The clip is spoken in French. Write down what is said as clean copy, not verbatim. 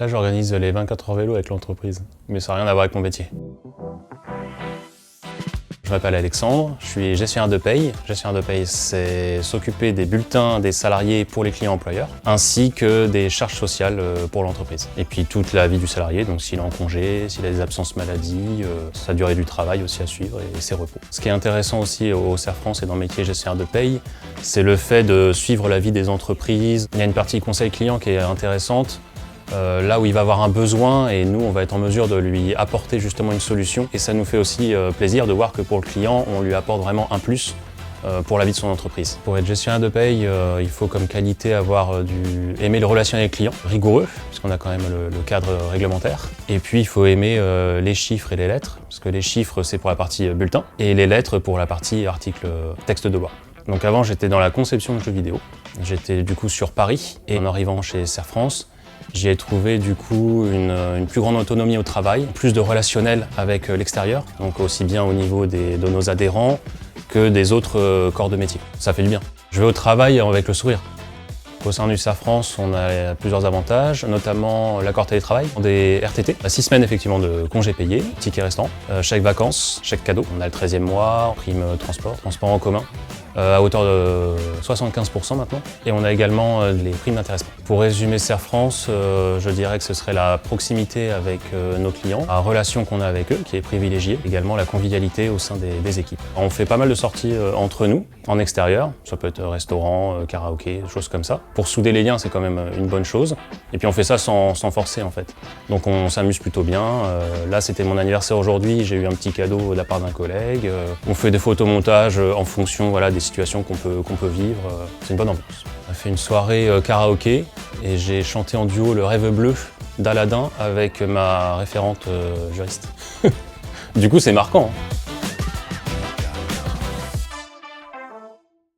Là, j'organise les 24 heures vélo avec l'entreprise, mais ça n'a rien à voir avec mon métier. Je m'appelle Alexandre, je suis gestionnaire de paye. Gestionnaire de paye, c'est s'occuper des bulletins des salariés pour les clients employeurs, ainsi que des charges sociales pour l'entreprise. Et puis toute la vie du salarié, donc s'il est en congé, s'il a des absences maladie, sa durée du travail aussi à suivre et ses repos. Ce qui est intéressant aussi au CERF France et dans le métier gestionnaire de paye, c'est le fait de suivre la vie des entreprises. Il y a une partie conseil client qui est intéressante. Là où il va avoir un besoin et nous on va être en mesure de lui apporter justement une solution et ça nous fait aussi plaisir de voir que pour le client on lui apporte vraiment un plus pour la vie de son entreprise. Pour être gestionnaire de paye, il faut comme qualité avoir aimer le relationnel client, rigoureux puisqu'on a quand même le cadre réglementaire, et puis il faut aimer les chiffres et les lettres parce que les chiffres c'est pour la partie bulletin et les lettres pour la partie article texte de loi. Donc avant j'étais dans la conception de jeux vidéo, j'étais du coup sur Paris et en arrivant chez CERF France, j'y ai trouvé du coup une plus grande autonomie au travail, plus de relationnel avec l'extérieur, donc aussi bien au niveau de nos adhérents que des autres corps de métier. Ça fait du bien. Je vais au travail avec le sourire. Au sein du CERF France, on a plusieurs avantages, notamment l'accord télétravail, des RTT, 6 semaines effectivement de congés payés, tickets restants, chèque vacances, chèque cadeau. On a le 13e mois, prime transport en commun, à hauteur de 75% maintenant. Et on a également les primes d'intéressement. Pour résumer CERF France, je dirais que ce serait la proximité avec nos clients, la relation qu'on a avec eux qui est privilégiée, également la convivialité au sein des équipes. On fait pas mal de sorties entre nous, en extérieur, ça peut être restaurant, karaoké, des choses comme ça. Pour souder les liens, c'est quand même une bonne chose. Et puis on fait ça sans forcer en fait. Donc on s'amuse plutôt bien. Là c'était mon anniversaire aujourd'hui, j'ai eu un petit cadeau de la part d'un collègue. On fait des photomontages en fonction des situations qu'on peut vivre. C'est une bonne ambiance. On a fait une soirée karaoké et j'ai chanté en duo Le Rêve Bleu d'Aladin avec ma référente juriste. Du coup c'est marquant. Hein.